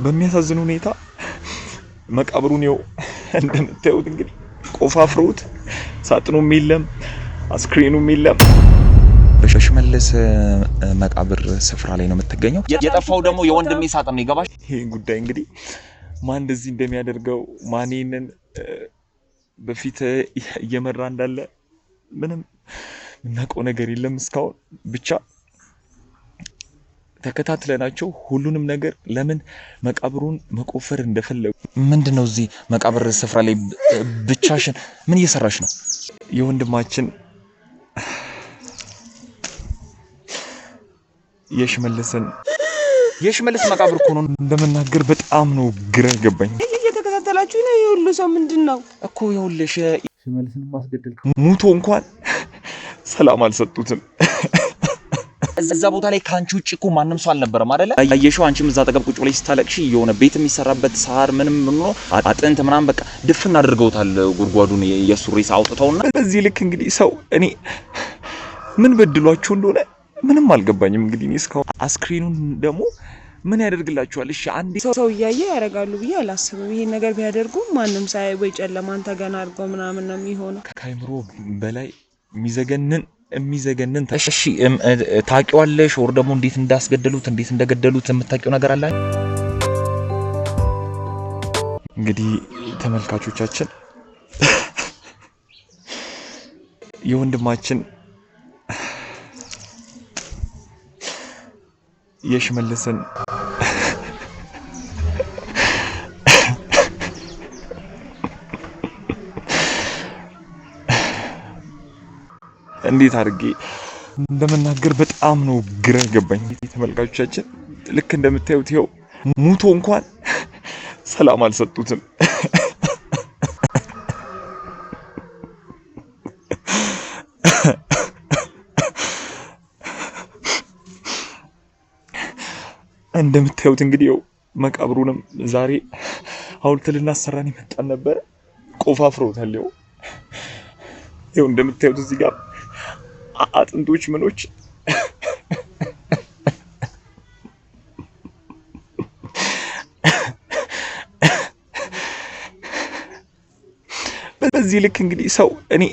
በሚያሳዝን ሁኔታ መቃብሩን ነው እንደምታዩት እንግዲህ ቆፋፍሩት ሳጥኑም የለም አስክሬኑም የለም። በሽመልስ መቃብር ስፍራ ላይ ነው የምትገኘው። የጠፋው ደግሞ የወንድሜ ሳጥን ነው ይገባሽ። ይሄ ጉዳይ እንግዲህ ማን እንደዚህ እንደሚያደርገው ማንነን በፊት እየመራ እንዳለ ምንም ምናቀው ነገር የለም እስካሁን። ብቻ ተከታትለናቸው ሁሉንም ነገር ለምን መቃብሩን መቆፈር እንደፈለጉ። ምንድነው እዚህ መቃብር ስፍራ ላይ ብቻሽን ምን እየሰራሽ ነው? የወንድማችን የሽመልስ መቃብር እኮ ነው እንደምናገር በጣም ነው ግራ ገባኝ። እየተከታተላችሁ ነው የሁሉ ሰው ምንድነው እኮ ይኸውልሽ ሽመልስን ማስገደል ሙቶ እንኳን ሰላም አልሰጡትም። እዛ ቦታ ላይ ካንቺ ውጪ እኮ ማንንም ሰው አልነበረም አይደለ? አየሽው አንቺም እዛ ተቀብ ቁጭ ብለሽ ስታለቅሽ የሆነ ቤት የሚሰራበት ሳር ምንም ነው አጥንት ምናምን በቃ ድፍን አድርገውታል ጉርጓዱን የሱሪስ አውጥተውና በዚህ ልክ እንግዲህ ሰው እኔ ምን በድሏቸው እንደሆነ ምንም አልገባኝም። እንግዲህ እስካሁን አስክሬኑን ደግሞ ምን ያደርግላችኋል? እሺ አንዴ ሰው እያየ ያረጋሉ ብዬ አላስብም። ይሄን ነገር ቢያደርጉ ማንንም ሳይ ወይ ጨለማን ተገና አድርገው ምናምን ነው የሚሆነው። ከአይምሮ በላይ የሚዘገንን እሺ ታውቂዋለሽ? ወር ደግሞ እንዴት እንዳስገደሉት እንዴት እንደገደሉት የምታውቂው ነገር አለ? እንግዲህ ተመልካቾቻችን የወንድማችን የሽመልስን እንዴት አድርጌ እንደምናገር በጣም ነው ግራ ገባኝ። ተመልካቾቻችን ልክ እንደምታዩት ይኸው ሙቶ እንኳን ሰላም አልሰጡትም። እንደምታዩት እንግዲህ መቃብሩንም ዛሬ ሐውልት ልናሰራን ይመጣን ነበር ቆፋፍሮታል። ይኸው እንደምታዩት እዚህ ጋር አጥንቶች ምኖች በዚህ ልክ እንግዲህ ሰው እኔ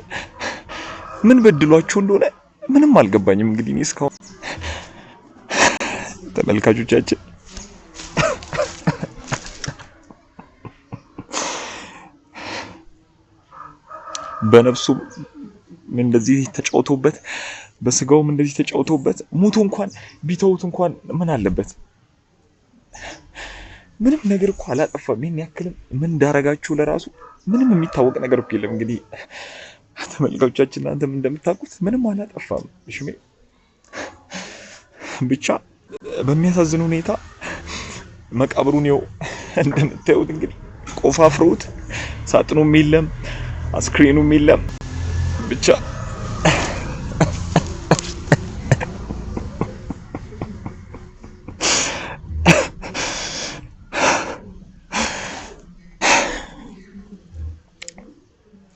ምን በድሏቸው እንደሆነ ምንም አልገባኝም። እንግዲህ እስካሁን ተመልካቾቻችን በነፍሱም እንደዚህ ተጫውቶበት በስጋውም እንደዚህ ተጫውቶበት ሙቱ እንኳን ቢተውት እንኳን ምን አለበት? ምንም ነገር እኮ አላጠፋም። ይሄን ያክልም ምን እንዳረጋችሁ ለራሱ ምንም የሚታወቅ ነገር እኮ የለም። እንግዲህ ተመልካቾቻችን እናንተም እንደምታውቁት ምንም አላጠፋም ሽሜ። ብቻ በሚያሳዝን ሁኔታ መቃብሩን ነው እንደምታዩት እንግዲህ ቆፋፍሩት ሳጥኑም የለም አስክሬኑም የለም። ብቻ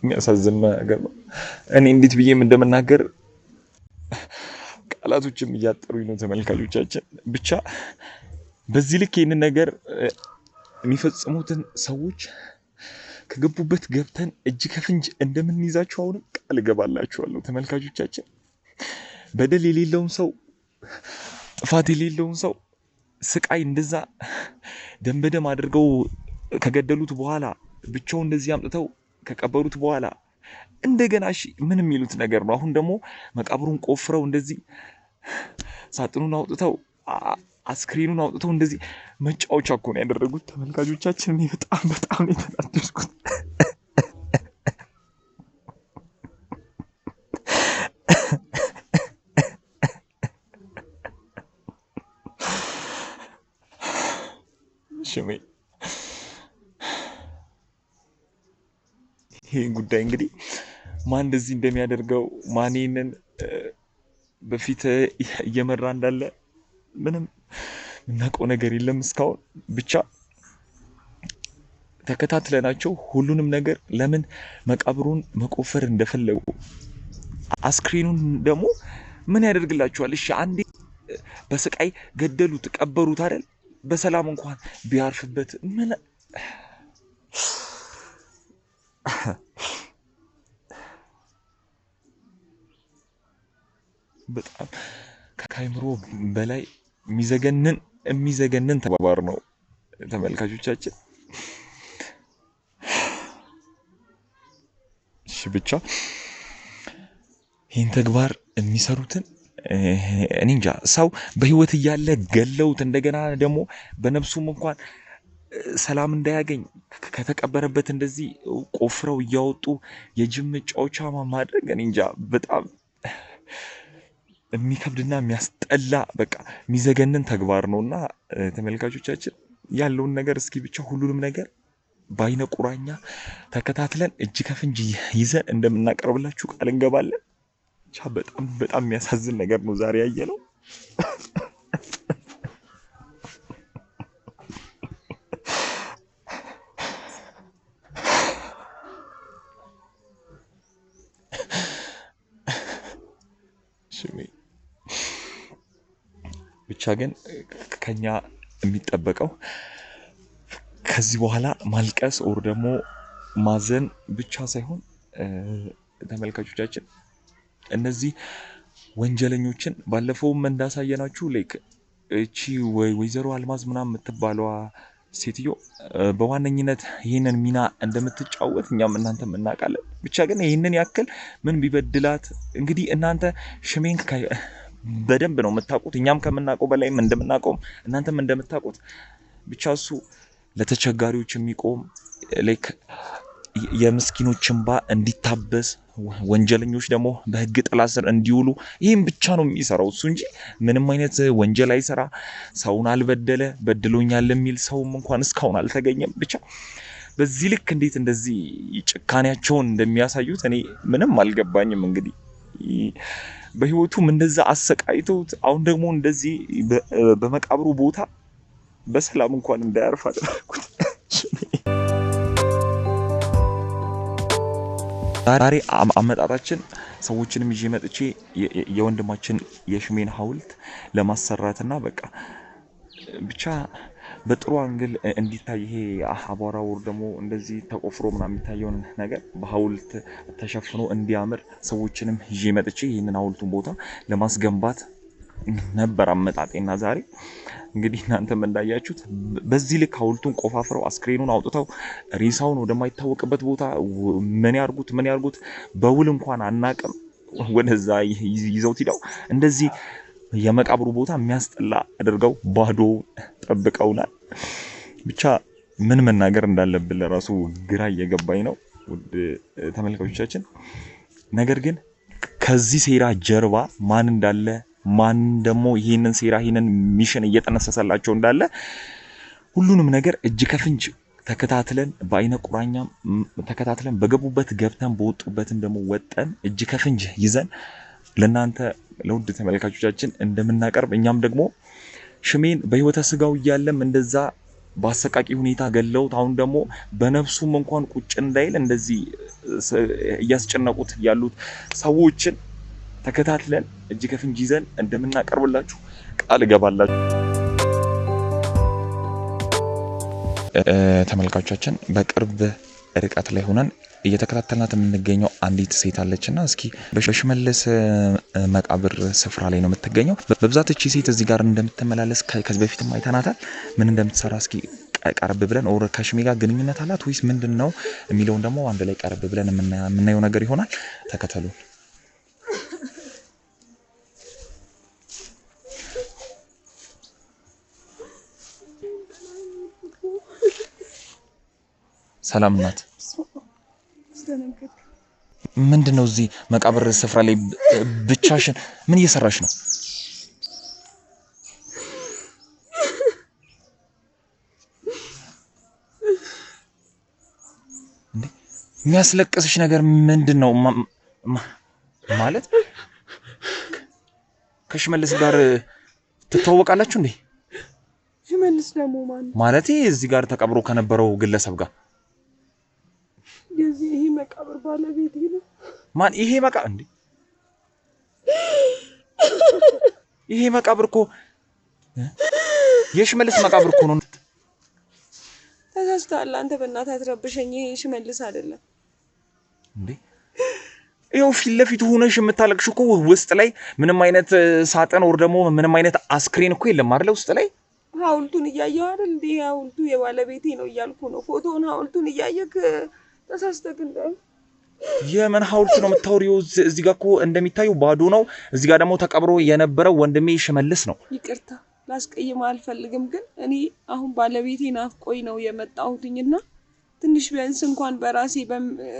የሚያሳዝን ነገር ነው። እኔ እንዴት ብዬም እንደምናገር ቃላቶችም እያጠሩኝ ነው ተመልካቾቻችን። ብቻ በዚህ ልክ ይሄንን ነገር የሚፈጽሙትን ሰዎች ከገቡበት ገብተን እጅ ከፍንጅ እንደምንይዛቸው አሁንም ቃል እገባላችኋለሁ ተመልካቾቻችን። በደል የሌለውን ሰው ጥፋት የሌለውን ሰው ስቃይ እንደዛ ደም በደም አድርገው ከገደሉት በኋላ ብቻው እንደዚህ አምጥተው ከቀበሩት በኋላ እንደገና እሺ ምን የሚሉት ነገር ነው? አሁን ደግሞ መቃብሩን ቆፍረው እንደዚህ ሳጥኑን አውጥተው አስክሬኑን አውጥተው እንደዚህ መጫወቻ እኮ ነው ያደረጉት ተመልካቾቻችን። እኔ በጣም ነው የተናደድኩት። ሽሜ ይሄ ጉዳይ እንግዲህ ማን እንደዚህ እንደሚያደርገው ማንነን በፊት እየመራ እንዳለ ምንም ምናቀው ነገር የለም እስካሁን። ብቻ ተከታትለናቸው ሁሉንም ነገር ለምን መቃብሩን መቆፈር እንደፈለጉ አስክሬኑን ደግሞ ምን ያደርግላችኋል? እሺ አንዴ በስቃይ ገደሉት ቀበሩት አይደል? በሰላም እንኳን ቢያርፍበት ምን በጣም ከአይምሮ በላይ የሚዘገንን ተግባር ነው ተመልካቾቻችን። እሺ ብቻ ይህን ተግባር የሚሰሩትን እኔ እንጃ። ሰው በህይወት እያለ ገለውት እንደገና ደግሞ በነፍሱም እንኳን ሰላም እንዳያገኝ ከተቀበረበት እንደዚህ ቆፍረው እያወጡ የጅብ መጫወቻ ማድረግ እኔ እንጃ በጣም የሚከብድና የሚያስጠላ በቃ የሚዘገንን ተግባር ነውና ተመልካቾቻችን ያለውን ነገር እስኪ ብቻ ሁሉንም ነገር በአይነ ቁራኛ ተከታትለን እጅ ከፍንጅ ይዘን እንደምናቀርብላችሁ ቃል እንገባለን። በጣም የሚያሳዝን ነገር ነው ዛሬ ያየነው። ብቻ ግን ከኛ የሚጠበቀው ከዚህ በኋላ ማልቀስ ኦር ደግሞ ማዘን ብቻ ሳይሆን ተመልካቾቻችን እነዚህ ወንጀለኞችን ባለፈውም እንዳሳየናችሁ ላይክ እቺ ወይዘሮ አልማዝ ምናምን የምትባለዋ ሴትዮ በዋነኝነት ይህንን ሚና እንደምትጫወት እኛም እናንተም እናውቃለን። ብቻ ግን ይህንን ያክል ምን ቢበድላት እንግዲህ እናንተ ሽሜን በደንብ ነው የምታውቁት፣ እኛም ከምናውቀው በላይም እንደምናውቀውም እናንተም እንደምታውቁት። ብቻ እሱ ለተቸጋሪዎች የሚቆም ላይክ የምስኪኖች እንባ እንዲታበስ ወንጀለኞች ደግሞ በህግ ጥላ ስር እንዲውሉ ይህም ብቻ ነው የሚሰራው እሱ እንጂ ምንም አይነት ወንጀል አይሰራ። ሰውን አልበደለ፣ በድሎኛል የሚል ሰውም እንኳን እስካሁን አልተገኘም። ብቻ በዚህ ልክ እንዴት እንደዚህ ጭካኔያቸውን እንደሚያሳዩት እኔ ምንም አልገባኝም። እንግዲህ በህይወቱም እንደዛ አሰቃይተውት አሁን ደግሞ እንደዚህ በመቃብሩ ቦታ በሰላም እንኳን እንዳያርፍ አደረኩት። ዛሬ አመጣጣችን ሰዎችንም ይዤ መጥቼ የወንድማችን የሽሜን ሐውልት ለማሰራትና በቃ ብቻ በጥሩ አንግል እንዲታይ ይሄ አቧራው ደግሞ እንደዚህ ተቆፍሮ ምናምን የሚታየውን ነገር በሐውልት ተሸፍኖ እንዲያምር ሰዎችንም ይዤ መጥቼ ይህንን ሐውልቱን ቦታ ለማስገንባት ነበር አመጣጤና ዛሬ እንግዲህ እናንተም እንዳያችሁት በዚህ ልክ ሐውልቱን ቆፋፍረው አስክሬኑን አውጥተው ሬሳውን ወደማይታወቅበት ቦታ ምን ያርጉት በውል እንኳን አናቅም ወደዛ ይዘውት ሄደው እንደዚህ የመቃብሩ ቦታ የሚያስጠላ አድርገው ባዶ ጠብቀውናል። ብቻ ምን መናገር እንዳለብን ለራሱ ግራ እየገባኝ ነው ውድ ተመልካቾቻችን። ነገር ግን ከዚህ ሴራ ጀርባ ማን እንዳለ ማን ደግሞ ይሄንን ሴራ ይሄንን ሚሽን እየተነሰሰላቸው እንዳለ ሁሉንም ነገር እጅ ከፍንጅ ተከታትለን በአይነ ቁራኛ ተከታትለን በገቡበት ገብተን በወጡበትም ደግሞ ወጠን እጅ ከፍንጅ ይዘን ለናንተ ለውድ ተመልካቾቻችን እንደምናቀርብ እኛም ደግሞ ሽሜን በህይወተ ስጋው እያለም እንደዛ በአሰቃቂ ሁኔታ ገለውት አሁን ደግሞ በነፍሱም እንኳን ቁጭ እንዳይል እንደዚህ እያስጨነቁት ያሉት ሰዎችን ተከታትለን እጅ ከፍንጅ ይዘን እንደምናቀርብላችሁ ቃል እገባላችሁ። ተመልካቾቻችን በቅርብ ርቀት ላይ ሆነን እየተከታተልናት የምንገኘው አንዲት ሴት አለችና እስኪ በሽመልስ መቃብር ስፍራ ላይ ነው የምትገኘው። በብዛት እቺ ሴት እዚህ ጋር እንደምትመላለስ ከዚህ በፊትም አይተናታል። ምን እንደምትሰራ እስኪ ቀረብ ብለን ኦር ከሽሜ ጋር ግንኙነት አላት ወይስ ምንድነው የሚለውን ደግሞ አንድ ላይ ቀረብ ብለን የምናየው ነገር ይሆናል። ተከተሉ። ሰላም ናት። ምንድነው እዚህ መቃብር ስፍራ ላይ ብቻሽን ምን እየሰራሽ ነው? እንዴ የሚያስለቅስሽ ነገር ምንድነው? ማለት ከሽመልስ ጋር ትተዋወቃላችሁ እንዴ? ሽመልስ ደግሞ ማን ማለት እዚህ ጋር ተቀብሮ ከነበረው ግለሰብ ጋር ይሄ መቃብር ባለቤት ነው። ማን ይሄ መቃብር እንዴ? ይሄ መቃብር እኮ የሽመልስ መቃብር እኮ ነው ተሳስተሃል አንተ በእናትህ አትረብሸኝ ይሄ ሽመልስ አይደለም እንዴ ይሄው ፊት ለፊት ሆነሽ የምታለቅሽ እኮ ውስጥ ላይ ምንም አይነት ሳጥን ወር ደግሞ ምንም አይነት አስክሬን እኮ የለም አይደል ውስጥ ላይ ሐውልቱን እያየሁ አይደል እንዴ ሐውልቱ የባለቤቴ ነው እያልኩ ነው ፎቶውን ሐውልቱን እያየክ ተሳስተክ እንደ የምን ሐውልት ነው የምታወሪው እዚህ ጋር እኮ እንደሚታየው ባዶ ነው እዚህ ጋር ደግሞ ተቀብሮ የነበረው ወንድሜ ሽመልስ ነው ይቅርታ ላስቀይም አልፈልግም ግን እኔ አሁን ባለቤቴ ናፍቆኝ ነው የመጣሁትኝና ትንሽ ቢያንስ እንኳን በራሴ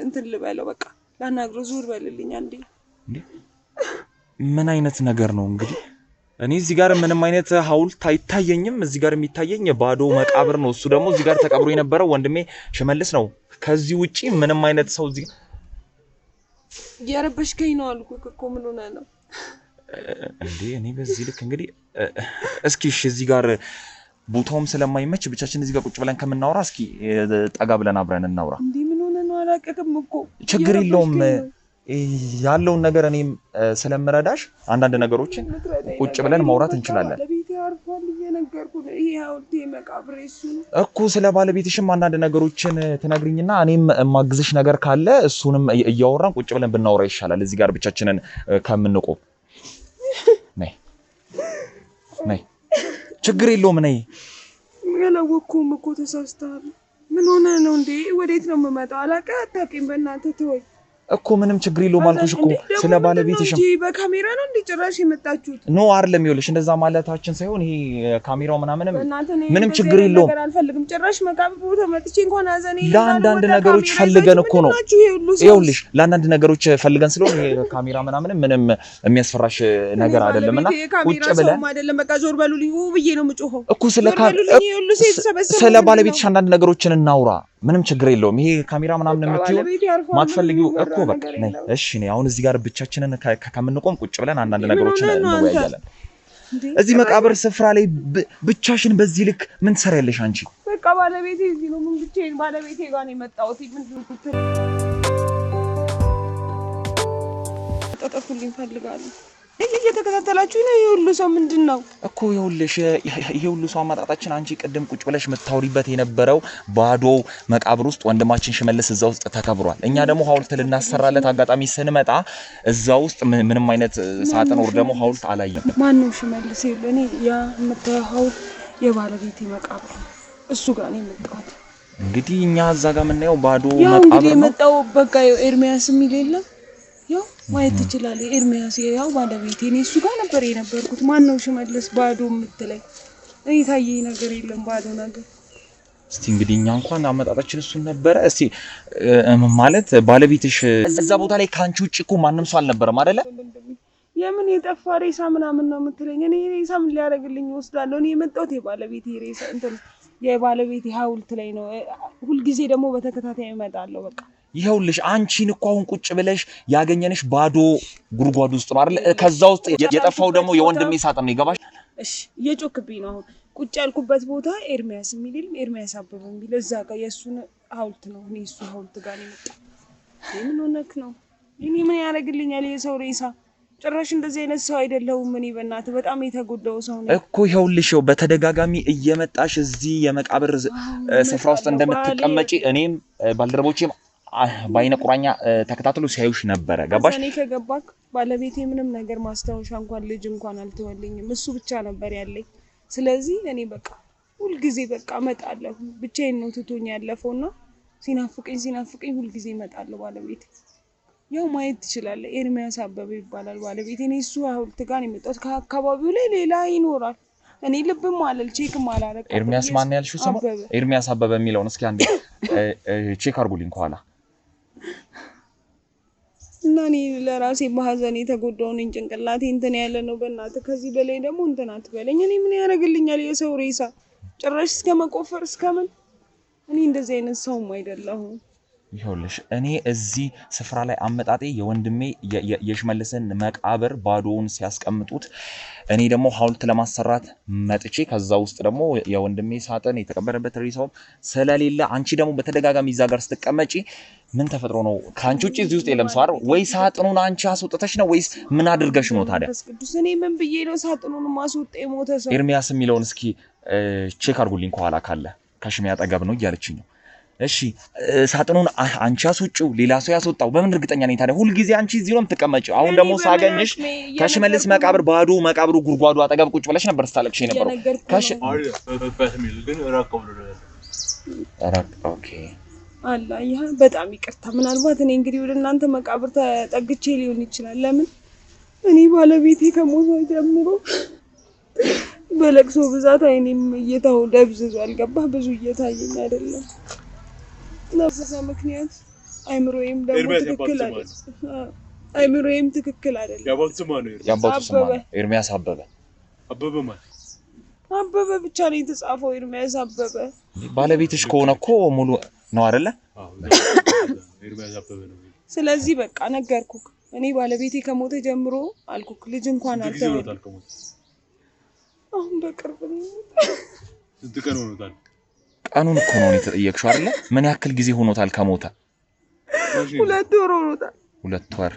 እንትን ልበለው በቃ ላናግሮ ዙር በልልኝ አንዴ እንዴ ምን አይነት ነገር ነው እንግዲህ እኔ እዚህ ጋር ምንም አይነት ሐውልት አይታየኝም እዚህ ጋር የሚታየኝ ባዶ መቃብር ነው እሱ ደግሞ እዚህ ጋር ተቀብሮ የነበረው ወንድሜ ሽመልስ ነው ከዚህ ውጪ ምንም አይነት ሰው እዚህ ያረበሽከኝ ነው አልኩህ እኮ ምን ሆነ ነው እንዴ እኔ በዚህ ልክ እንግዲህ እስኪ እሺ እዚህ ጋር ቦታውም ስለማይመች ብቻችን እዚህ ጋር ቁጭ ብለን ከምናወራ እስኪ ጠጋ ብለን አብረን እናውራ እንዴ ምን ሆነ ነው አላቀቅም እኮ ችግር የለውም ያለውን ነገር እኔም ስለምረዳሽ አንዳንድ ነገሮችን ቁጭ ብለን ማውራት እንችላለን ለቤቴ አርፏል እየነገርኩ ነው ይሄ ሐውልቴ መቃብሬ እሱ እኮ ስለ ባለቤትሽም አንዳንድ ነገሮችን ትነግሪኝና እኔም ማግዝሽ ነገር ካለ እሱንም እያወራን ቁጭ ብለን ብናወራ ይሻላል እዚህ ጋር ብቻችንን ከምንቆም ነይ ችግር የለውም ነይ ያላወቅኩም እኮ ተሳስተሃል ምን ሆነ ነው እንዴ ወዴት ነው የምመጣው አላውቅም አታውቂም በእናትህ ተወኝ እኮ ምንም ችግር የለውም አልኩሽ እኮ ስለ ባለቤትሽም በካሜራ ነው እንዴ ጭራሽ የመጣችሁት ኖ አይደለም ይኸውልሽ እንደዛ ማለታችን ሳይሆን ይሄ ካሜራው ምንም ችግር የለውም አልፈልግም ጭራሽ መቃብር ቦታ መጥቼ እንኳን አዘኔ ለአንዳንድ ነገሮች ፈልገን እኮ ነው ይኸውልሽ ለአንዳንድ ነገሮች ፈልገን ስለሆነ ይሄ ካሜራ ምንም የሚያስፈራሽ ነገር አይደለምና ቁጭ ብለን አይደለም በቃ ዞር በሉልኝ ብዬ ነው የምጮኸው እኮ ስለ ባለቤትሽ አንዳንድ ነገሮችን እናውራ ምንም ችግር የለውም ይሄ ካሜራ የምትይው ማትፈልጊው እኮ በቃ ነይ እሺ ነይ አሁን እዚህ ጋር ብቻችንን ከምንቆም ቁጭ ብለን አንዳንድ ነገሮችን እንወያያለን እዚህ መቃብር ስፍራ ላይ ብቻሽን በዚህ ልክ ምን ትሰሪያለሽ አንቺ በቃ ባለቤቴ እዚህ ነው ምን ብቻዬን ባለቤቴ ጋር ነው የመጣሁት ምን ተጠፉልኝ ፈልጋለሁ እየተከታተላችሁ ነው ይሄ ሁሉ ሰው ምንድነው እኮ ይኸውልሽ ይሄ ሁሉ ሰው አማጣጣችን አንቺ ቅድም ቁጭ ብለሽ መታወሪበት የነበረው ባዶ መቃብር ውስጥ ወንድማችን ሽመልስ እዛ ውስጥ ተከብሯል እኛ ደግሞ ሐውልት ልናሰራለት አጋጣሚ ስንመጣ እዛ ውስጥ ምንም አይነት ሳጥን ወር ደግሞ ሐውልት አላየም ማን ነው ሽመልስ እኔ ያ ሐውልት የባለቤቴ መቃብር እሱ ጋር ነው የመጣሁት እንግዲህ እኛ እዛ ጋር የምናየው ባዶ መቃብር ነው የመጣው በቃ ኤርሚያስ የሚል የለም ያው ማየት ትችላለህ ኤርሚያስ ያው ባለቤቴ እኔ እሱ ጋር ነበር የነበርኩት ማን ነው ሽመልስ ባዶ የምትለኝ እኔ ታየኝ ነገር የለም ባዶ ነገር እስቲ እንግዲህ እኛ እንኳን አመጣጣችን እሱ ነበር እስቲ ማለት ባለቤትሽ እዛ ቦታ ላይ ካንቺ ውጪ እኮ ማንም ሰው አልነበረም አይደለ የምን የጠፋ ሬሳ ምናምን ነው የምትለኝ እኔ ሬሳ ምን ሊያደርግልኝ ወስዳለሁ እኔ የመጣሁት የባለቤቴ ሬሳ እንትን የባለቤቴ ሐውልት ላይ ነው ሁሉ ጊዜ ደግሞ በተከታታይ እመጣለሁ በቃ ይኸውልሽ አንቺን እኮ አሁን ቁጭ ብለሽ ያገኘንሽ ባዶ ጉርጓድ ውስጥ ነው አይደል ከዛ ውስጥ የጠፋው ደግሞ የወንድሜ ሳጥን ነው ይገባሽ እሺ እየጮክብኝ ነው አሁን ቁጭ ያልኩበት ቦታ ኤርሚያስ የሚልም ኤርሚያስ አበበ የሚል እዛ ጋር የሱን ሐውልት ነው እኔ እሱ ሐውልት ጋር ነው የመጣው ምን ሆነክ ነው እኔ ምን ያደርግልኛል የሰው ሬሳ ጭራሽ እንደዚህ አይነት ሰው አይደለሁም እኔ በእናትህ በጣም የተጎዳው ሰው ነው እኮ ይኸውልሽ በተደጋጋሚ እየመጣሽ እዚህ የመቃብር ስፍራ ውስጥ እንደምትቀመጪ እኔም ባልደረቦቼም ባይነ ቁራኛ ተከታተሉ ሲያዩሽ ነበር ገባሽ እኔ ከገባክ ባለቤቴ ምንም ነገር ማስታወሻ እንኳን ልጅ እንኳን አልተወልኝም እሱ ብቻ ነበር ያለኝ ስለዚህ እኔ በቃ ሁሉ ጊዜ በቃ እመጣለሁ ብቻዬን ነው ትቶኝ ያለፈውና ሲናፍቀኝ ሁሉ ጊዜ እመጣለሁ ባለቤቴ ያው ማየት ትችላለህ ኤርሚያስ አበበ ይባላል ባለቤቴ እኔ እሱ ሐውልት ጋር ነው የመጣሁት ከአካባቢው ላይ ሌላ ይኖራል እኔ ልብም አለል ቼክም አላረቀ ኤርሚያስ ማን ያልሽው ስሙ ኤርሚያስ አበበ የሚለውን እስኪ አንዴ ቼክ አርጉልኝ ከኋላ እና እኔ ለራሴ በሐዘን የተጎዳውን ጭንቅላቴ እንትን ያለ ነው በእናትህ ከዚህ በላይ ደግሞ እንትን አትበለኝ እኔ ምን ያደርግልኛል የሰው ሬሳ ጭራሽ እስከ መቆፈር እስከምን እኔ እንደዚህ አይነት ሰውም አይደለሁም ይኸውልሽ እኔ እዚህ ስፍራ ላይ አመጣጤ የወንድሜ የሽመልስን መቃብር ባዶውን ሲያስቀምጡት እኔ ደግሞ ሐውልት ለማሰራት መጥቼ ከዛ ውስጥ ደግሞ የወንድሜ ሳጥን የተቀበረበት ሬሳው ስለሌለ አንቺ ደግሞ በተደጋጋሚ እዛ ጋር ስትቀመጪ ምን ተፈጥሮ ነው? ካንቺ ውጪ እዚህ ውስጥ የለም ሰው አይደል? ወይ ሳጥኑን አንቺ አስወጥተሽ ነው ወይስ ምን አድርገሽ ነው ታዲያ? እኔ ምን ብዬ ነው ሳጥኑን ማስወጣ? የሞተ ሰው ኤርሚያስ የሚለውን እስኪ ቼክ አድርጉልኝ ከኋላ ካለ ከሽሜ አጠገብ ነው እያለችኝ ነው። እሺ ሳጥኑን አንቺ አስወጪው ሌላ ሰው ያስወጣው በምን እርግጠኛ ነኝ ታዲያ? ሁሉ ጊዜ አንቺ እዚህ ነው የምትቀመጪው። አሁን ደግሞ ሳገኝሽ ከሽመልስ መቃብር ባዶ መቃብሩ ጉድጓዱ አጠገብ ቁጭ ብለሽ ነበር ስታለቅሽ የነበረው። ኦኬ አላ ይሄ በጣም ይቅርታ። ምናልባት እኔ እንግዲህ ወደ እናንተ መቃብር ተጠግቼ ሊሆን ይችላል። ለምን እኔ ባለቤቴ ከሞተ ጀምሮ በለቅሶ ብዛት አይኔም እየታው ደብዝዟል። ገባህ? ብዙ እየታየኝ አይደለም። ለዛ ምክንያት አይምሮዬም ደግሞ ትክክል አይደለም። አይምሮዬም ትክክል አይደለም። ያባቱ ስም ነው ኤርሚያስ አበበ። አበበ ማለት አበበ ብቻ ነው የተጻፈው። ኤርሚያስ አበበ ባለቤትሽ ከሆነ እኮ ሙሉ ነው አይደለ? ኤርሚያስ አበበ ነው። ስለዚህ በቃ ነገርኩህ። እኔ ባለቤቴ ከሞተ ጀምሮ አልኩክ ልጅ እንኳን አልተወለደም። አሁን በቅርብ ነው። ስንት ቀን ሆኖታል? ቀኑን እኮ ነው የተጠየቅሽው አይደለ? ምን ያክል ጊዜ ሆኖታል ከሞተ? 2 ወር ሆኖታል። 2 ወር።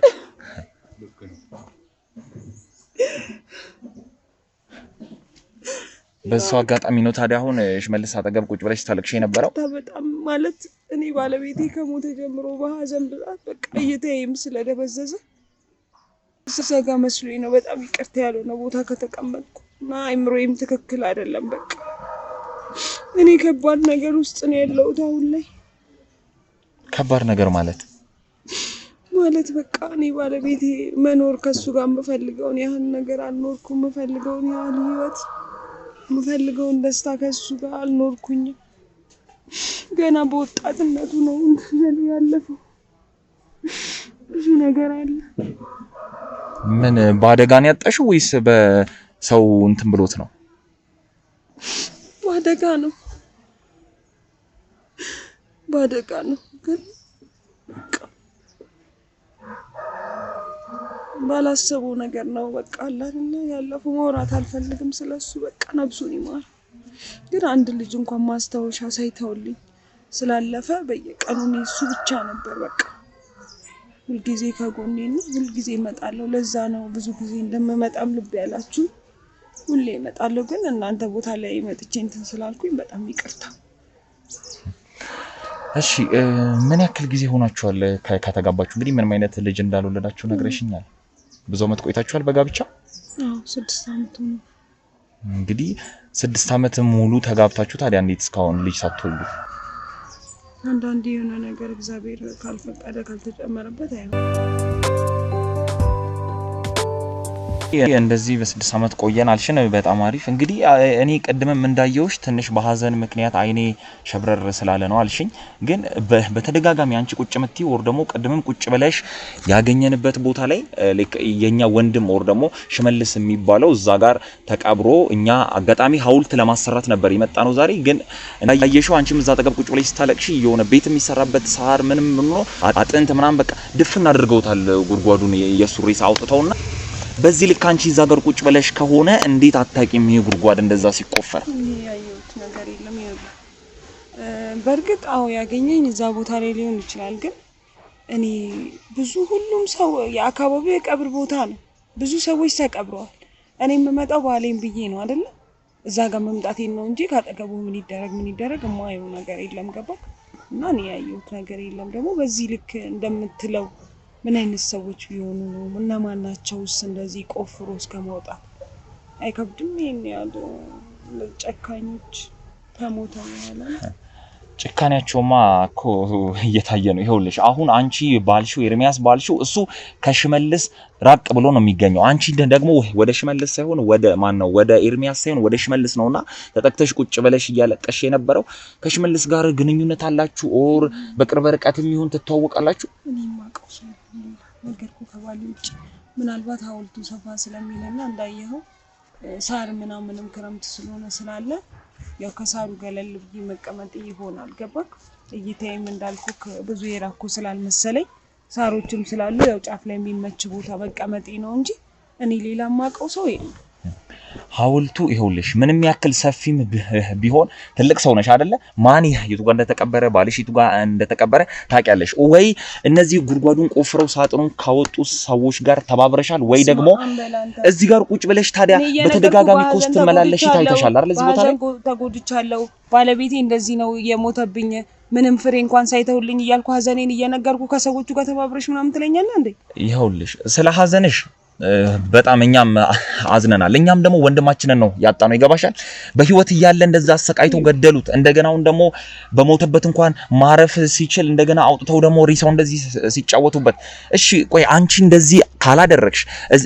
በሱ አጋጣሚ ነው ታዲያ አሁን ሽመልስ አጠገብ ቁጭ ብለሽ ታለቅሽ የነበረው? በጣም ማለት እኔ ባለቤቴ ከሞተ ጀምሮ በሀዘን ብዛት በቃ እይታዬም ስለደበዘዘ ዘጋ መስሎኝ ነው። በጣም ይቅርታ ያልሆነ ቦታ ከተቀመጥኩ እና አይምሮዬም ትክክል አይደለም። በቃ እኔ ከባድ ነገር ውስጥ ነው ያለሁት አሁን ላይ። ከባድ ነገር ማለት በቃ እኔ ባለቤቴ መኖር ከሱ ጋር የምፈልገውን ያህል ነገር አልኖርኩም። የምፈልገውን ያህል ህይወት የምፈልገውን ደስታ ከሱ ጋር አልኖርኩኝም። ገና በወጣትነቱ ነው እንትን ያለፈው። ብዙ ነገር አለ። ምን በአደጋ ነው ያጣሽው ወይስ በሰው እንትን ብሎት ነው? በአደጋ ነው ግን ባላሰበው ነገር ነው። በቃ አላልና ያለፈው ማውራት አልፈልግም ስለሱ። በቃ ነብሱን ይማር። ግን አንድ ልጅ እንኳን ማስታወሻ ሳይተውልኝ ስላለፈ በየቀኑ እሱ ብቻ ነበር በቃ ሁልጊዜ ከጎኔና ሁልጊዜ እመጣለሁ። ለዛ ነው ብዙ ጊዜ እንደምመጣም ልብ ያላችሁ ሁሌ እመጣለሁ። ግን እናንተ ቦታ ላይ መጥቼ እንትን ስላልኩኝ በጣም ይቅርታ። እሺ ምን ያክል ጊዜ ሆናችኋል ከተጋባችሁ? እንግዲህ ምንም አይነት ልጅ እንዳልወለዳችሁ ነግረሽኛል። ብዙ አመት ቆይታችኋል በጋብቻ? 6 አመት ነው። እንግዲህ 6 አመት ሙሉ ተጋብታችሁ ታዲያ እንዴት እስካሁን ልጅ ሳትወልዱ? አንዳንዴ የሆነ ነገር እግዚአብሔር ካልፈቀደ ካልተጨመረበት አይሆንም። እንደዚህ በ6 አመት ቆየን አልሽን? በጣም አሪፍ። እንግዲህ እኔ ቀድመም እንዳየውሽ ትንሽ በሀዘን ምክንያት አይኔ ሸብረር ስላለ ነው አልሽኝ። ግን በተደጋጋሚ አንቺ ቁጭ ምትይ ወር ደግሞ ቀድመም ቁጭ ብለሽ ያገኘንበት ቦታ ላይ የኛ ወንድም ወር ደግሞ ሽመልስ የሚባለው እዛ ጋር ተቀብሮ እኛ አጋጣሚ ሐውልት ለማሰራት ነበር የመጣ ነው ዛሬ። ግን እንዳየሽው አንቺም እዛ ተቀብ ቁጭ ብለሽ ስታለቅሽ የሆነ ቤት የሚሰራበት ሳር ምንም ነው አጥንት ምናምን በቃ ድፍን አድርገውታል ጉድጓዱን የሱሪስ አውጥተውና በዚህ ልክ አንቺ እዛ ጋር ቁጭ ብለሽ ከሆነ እንዴት አታቂም? ይሄ ጉድጓድ እንደዛ ሲቆፈር ያየሁት ነገር የለም። በእርግጥ አዎ ያገኘኝ እዛ ቦታ ላይ ሊሆን ይችላል። ግን እኔ ብዙ ሁሉም ሰው የአካባቢው የቀብር ቦታ ነው። ብዙ ሰዎች ተቀብረዋል። እኔ የምመጣው ባሌን ብዬ ነው አይደል? እዛ ጋር መምጣቴን ነው እንጂ ካጠገቡ ምን ይደረግ የማየው ነገር የለም። ገባ? እና እኔ ያየሁት ነገር የለም። ደግሞ በዚህ ልክ እንደምትለው ምን አይነት ሰዎች ቢሆኑ ነው? እነማን ናቸውስ እንደዚህ ቆፍሮ እስከ ማውጣት አይከብድም? ይሄን ያህል ጨካኞች ከሞተ በኋላ ጭካኔያቸውማ እኮ እየታየ ነው። ይኸውልሽ አሁን አንቺ ባልሽው ኤርሚያስ ባልሽው እሱ ከሽመልስ ራቅ ብሎ ነው የሚገኘው። አንቺ ደግሞ ወደ ሽመልስ ሳይሆን ወደ ማን ነው? ወደ ኤርሚያስ ሳይሆን ወደ ሽመልስ ነውና ተጠቅተሽ ቁጭ ብለሽ እያለቀሽ የነበረው ከሽመልስ ጋር ግንኙነት አላችሁ? ኦር በቅርብ ርቀትም ይሁን ትተዋወቃላችሁ? እኔ ማቀው ሰው ነገርኩ ከባሌ ውጭ ምናልባት ሐውልቱ ሰፋ ስለሚለና እንዳየኸው ሳር ምናምንም ክረምት ስለሆነ ስላለ ያው ከሳሩ ገለል ብዬ መቀመጥ ይሆናል ገባክ እይታዬም እንዳልኩክ ብዙ የራኩ ስላልመሰለኝ ሳሮችም ስላሉ ያው ጫፍ ላይ የሚመች ቦታ መቀመጤ ነው እንጂ እኔ ሌላ ማቀው ሰው የለም ሐውልቱ ይኸውልሽ ምንም ያክል ሰፊም ቢሆን ትልቅ ሰው ነሽ አይደለ ማን የቱ ጋር እንደተቀበረ ባልሽ የቱ ጋር እንደተቀበረ ታውቂያለሽ ወይ እነዚህ ጉድጓዱን ቆፍረው ሳጥኑን ካወጡ ሰዎች ጋር ተባብረሻል ወይ ደግሞ እዚህ ጋር ቁጭ ብለሽ ታዲያ በተደጋጋሚ ኮስት መላለሽ ታይተሻል አይደል እዚህ ቦታ ላይ ተጎድቻለሁ ባለቤቴ እንደዚህ ነው የሞተብኝ ምንም ፍሬ እንኳን ሳይተውልኝ እያልኩ ሐዘኔን እየነገርኩ ከሰዎቹ ጋር ተባብረሽ ምናምን ትለኛለህ እንዴ ይኸውልሽ ስለ ሐዘንሽ በጣም እኛም አዝነናል እኛም ደግሞ ወንድማችንን ነው ያጣነው ይገባሻል በህይወት እያለ እንደዛ አሰቃይተው ገደሉት እንደገናውን ደግሞ በሞተበት እንኳን ማረፍ ሲችል እንደገና አውጥተው ደግሞ ሪሳው እንደዚህ ሲጫወቱበት እሺ ቆይ አንቺ እንደዚህ ካላደረግሽ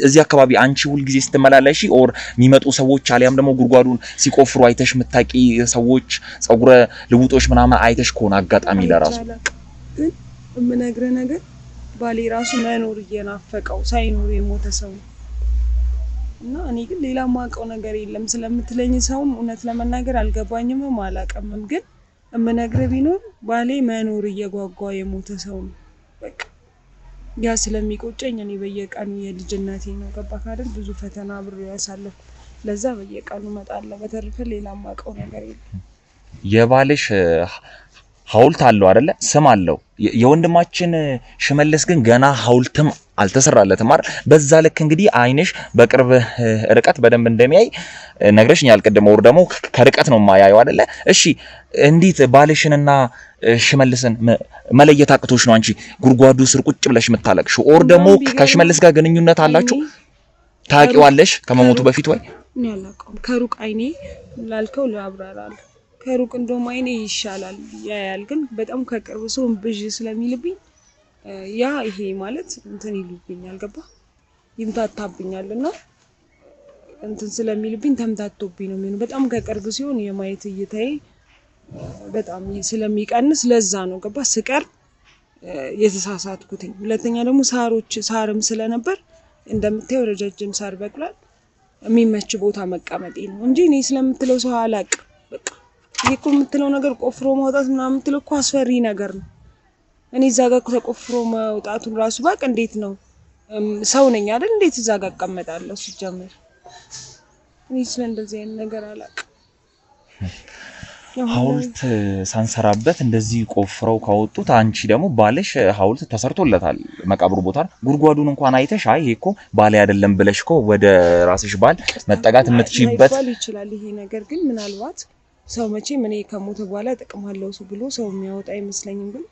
እዚህ አካባቢ አንቺ ሁሉ ጊዜ ስትመላለሺ ኦር የሚመጡ ሰዎች አሊያም ደግሞ ጉድጓዱን ሲቆፍሩ አይተሽ ምታቂ ሰዎች ጸጉረ ልውጦች ምናምን አይተሽ ከሆነ አጋጣሚ ለራሱ ግን እምነግረ ነገር ባሌ ራሱ መኖር እየናፈቀው ሳይኖር የሞተ ሰው እና እኔ ግን ሌላ ማቀው ነገር የለም ስለምትለኝ ሰውም እውነት ለመናገር አልገባኝም ማላቀምም ግን እምነግረ ቢኖር ባሌ መኖር እየጓጓ የሞተ ሰው ነው በቃ ያ ስለሚቆጨኝ እኔ በየቀኑ የልጅነቴ ነው ገባክ አይደል ብዙ ፈተና ብሩ ያሳለፍ ለዛ በየቀኑ መጣለ በተረፈ ሌላ ማቀው ነገር የለም የባልሽ ሐውልት አለው አይደለ ስም አለው የወንድማችን ሽመልስ ግን ገና ሐውልትም አልተሰራለትም አይደል በዛ ልክ እንግዲህ አይንሽ በቅርብ ርቀት በደንብ እንደሚያይ ነግረሽኛል ቀደም ወር ደግሞ ከርቀት ነው ማያየው አይደለ እሺ እንዴት ባልሽንና ሽመልስን መለየት አቅቶሽ ነው አንቺ ጉድጓዱ ስር ቁጭ ብለሽ መታለቅሽ ኦር ደግሞ ከሽመልስ ጋር ግንኙነት አላችሁ ታቂዋለሽ ከመሞቱ በፊት ወይ እኔ አላውቅም ከሩቅ አይኔ ላልከው ለአብራራል ከሩቅ እንደውም አይኔ ይሻላል ያያል ግን በጣም ከቅርብ ሰው ብዥ ስለሚልብኝ ያ ይሄ ማለት እንትን ይሉብኛል ገባ ይምታታብኛልና እንትን ስለሚልብኝ ተምታቶብኝ ነው የሚሆነው በጣም ከቅርብ ሲሆን የማየት እይታዬ በጣም ስለሚቀንስ ለዛ ነው ገባ ስቀር የተሳሳትኩትኝ ሁለተኛ ደግሞ ሳርም ስለነበር እንደምታየው ረጃጅም ሳር በቅሏል የሚመች ቦታ መቀመጤ ነው እንጂ እኔ ስለምትለው ሰው አላቅ በቃ ይሄ የምትለው ነገር ቆፍሮ ማውጣት ምናምን የምትለው እኮ አስፈሪ ነገር ነው እኔ እዛ ጋር ተቆፍሮ ማውጣቱን ራሱ ባቅ እንዴት ነው ሰው ነኝ አይደል እንዴት እዛ ጋር እቀመጣለሁ ሲጀምር እኔ ስለዚህ አይነት ነገር አላቅ ሐውልት ሳንሰራበት እንደዚህ ቆፍረው ካወጡት አንቺ ደግሞ ባልሽ ሐውልት ተሰርቶለታል መቃብሩ ቦታ ጉድጓዱን እንኳን አይተሽ አይ ይሄ እኮ ባል አይደለም ብለሽኮ ወደ ራስሽ ባል መጠጋት የምትችይበት ይችላል ይሄ ነገር ግን ምናልባት ሰው መቼም እኔ ከሞተ በኋላ ጥቅም አለው ብሎ ሰው የሚያወጣ አይመስለኝም ግን